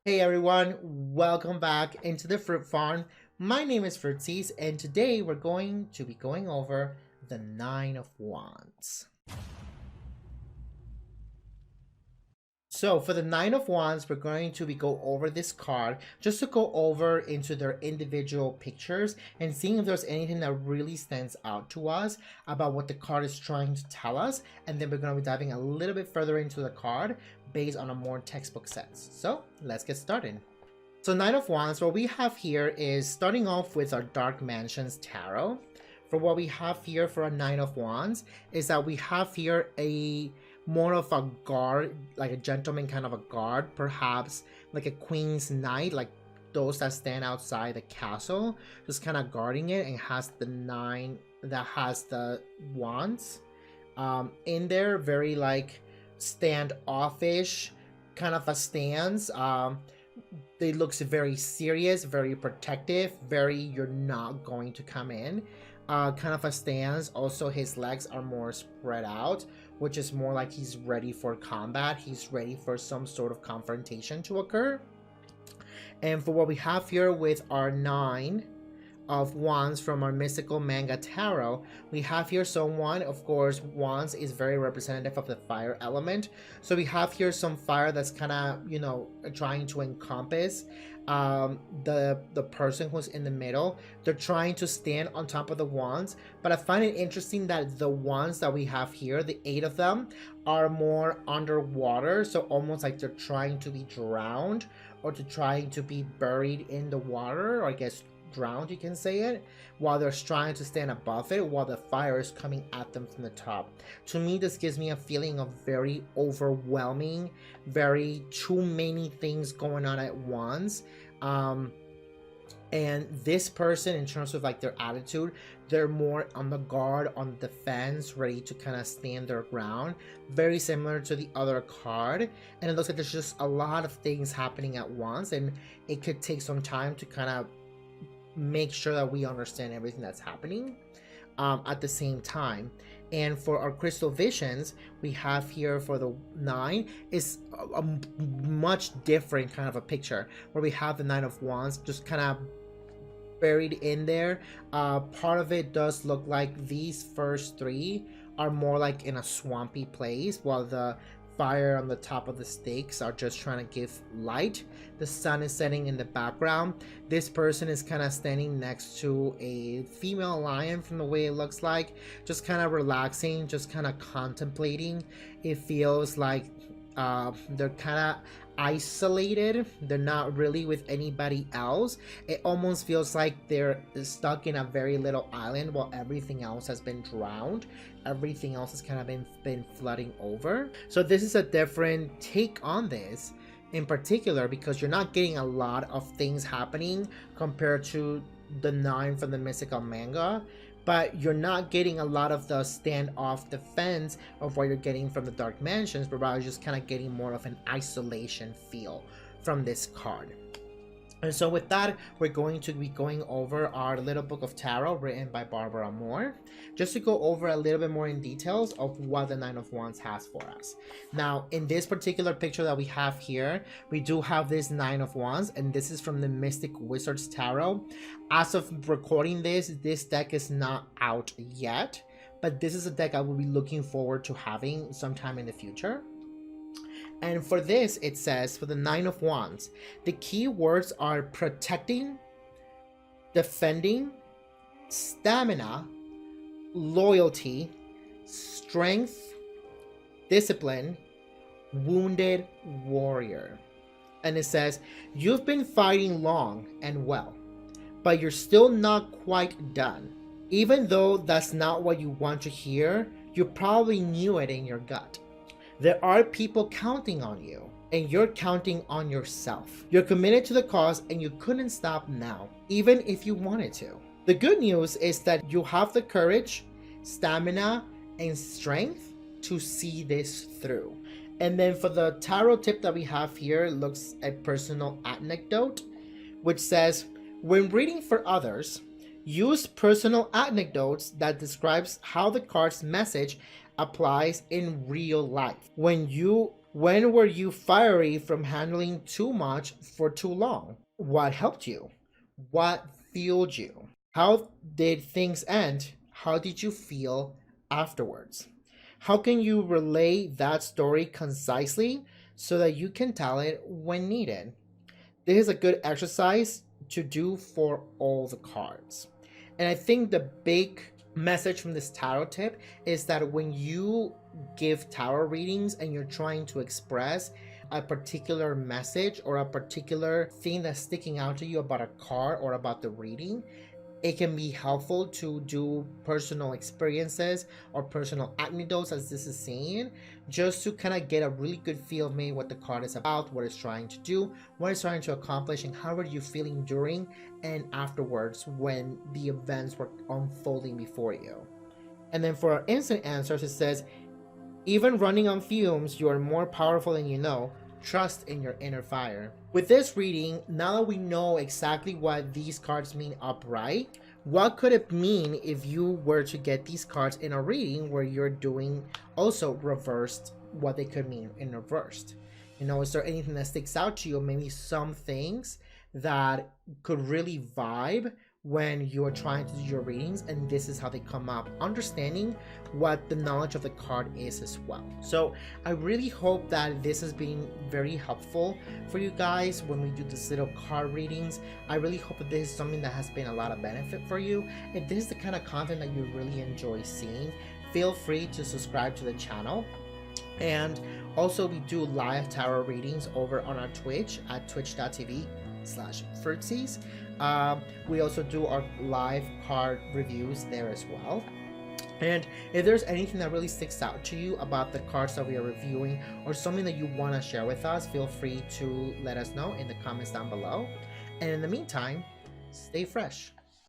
Hey everyone, welcome back into the fruit farm. My name is Fruitsies, and today we're going to be going over the Nine of Wands. So for the Nine of Wands, we're going to be go over this card just to go over into their individual pictures and seeing if there's anything that really stands out to us about what the card is trying to tell us. And then we're going to be diving a little bit further into the card based on a more textbook sense. So let's get started. So Nine of Wands, what we have here is starting off with our Dark Mansions Tarot. For what we have here for a Nine of Wands is that we have here a more of a guard, like a gentleman kind of a guard, perhaps like a queen's knight, like those that stand outside the castle, just kind of guarding it, and has the nine that has the wands in there, very like standoffish kind of a stance. They looks very serious, very protective, very you're not going to come in kind of a stance. Also his legs are more spread out, which is more like he's ready for combat. He's ready for some sort of confrontation to occur. And for what we have here with our Nine of Wands from our mystical manga tarot, we have here someone, of course, Wands is very representative of the fire element, so we have here some fire that's kind of, you know, trying to encompass the person who's in the middle. They're trying to stand on top of the wands, but I find it interesting that the wands that we have here, the 8 of them, are more underwater, so almost like they're trying to be drowned or to trying to be buried in the water, or I guess drowned, you can say it, while they're trying to stand above it while the fire is coming at them from the top. To me, this gives me a feeling of very overwhelming, very too many things going on at once. And this person, in terms of like their attitude, they're more on the guard, on the defense, ready to kind of stand their ground, very similar to the other card. And it looks like there's just a lot of things happening at once, and it could take some time to kind of make sure that we understand everything that's happening at the same time. And for our crystal visions, we have here for the 9 is a much different kind of a picture, where we have the Nine of Wands just kind of buried in there. Part of it does look like these first 3 are more like in a swampy place, while the fire on the top of the stakes are just trying to give light. The sun is setting in the background. This person is kind of standing next to a female lion from the way it looks like, just kind of relaxing, just kind of contemplating. It feels like they're kind of isolated. They're not really with anybody else. It almost feels like they're stuck in a very little island while everything else has been drowned. Everything else has kind of been flooding over. So this is a different take on this in particular, because you're not getting a lot of things happening compared to the 9 from the mystical manga, but you're not getting a lot of the standoff defense of what you're getting from the Dark Mansions, but rather just kind of getting more of an isolation feel from this card. And so with that, we're going to be going over our little book of tarot written by Barbara Moore, just to go over a little bit more in details of what the Nine of Wands has for us. Now, in this particular picture that we have here, we do have this Nine of Wands, and this is from the Mystic Wizards Tarot. As of recording this deck is not out yet, but this is a deck I will be looking forward to having sometime in the future. And for this, it says, for the Nine of Wands, the key words are protecting, defending, stamina, loyalty, strength, discipline, wounded warrior. And it says, you've been fighting long and well, but you're still not quite done. Even though that's not what you want to hear, you probably knew it in your gut. There are people counting on you, and you're counting on yourself. You're committed to the cause, and you couldn't stop now, even if you wanted to. The good news is that you have the courage, stamina, and strength to see this through. And then for the tarot tip that we have here, looks a personal anecdote, which says, when reading for others, use personal anecdotes that describes how the card's message applies in real life. When you When were you fiery from handling too much for too long? What helped you? What fueled you? How did things end? How did you feel afterwards? How can you relay that story concisely so that you can tell it when needed? This is a good exercise to do for all the cards. And I think the big message from this tarot tip is that when you give tarot readings and you're trying to express a particular message or a particular thing that's sticking out to you about a card or about the reading, it can be helpful to do personal experiences or personal anecdotes, as this is saying, just to kind of get a really good feel of maybe what the card is about, what it's trying to do, what it's trying to accomplish, and how are you feeling during and afterwards when the events were unfolding before you. And then for our instant answers, it says, even running on fumes, you are more powerful than you know. Trust in your inner fire. With this reading, now that we know exactly what these cards mean upright, what could it mean if you were to get these cards in a reading where you're doing also reversed, what they could mean in reversed? You know, is there anything that sticks out to you? Maybe some things that could really vibe when you're trying to do your readings, and this is how they come up, understanding what the knowledge of the card is as well. So I really hope that this has been very helpful for you guys when we do this little card readings. I really hope that this is something that has been a lot of benefit for you. If this is the kind of content that you really enjoy seeing, feel free to subscribe to the channel. And also we do live tarot readings over on our Twitch at twitch.tv/fruitsies. We also do our live card reviews there as well. And if there's anything that really sticks out to you about the cards that we are reviewing or something that you want to share with us, feel free to let us know in the comments down below. And in the meantime, stay fresh.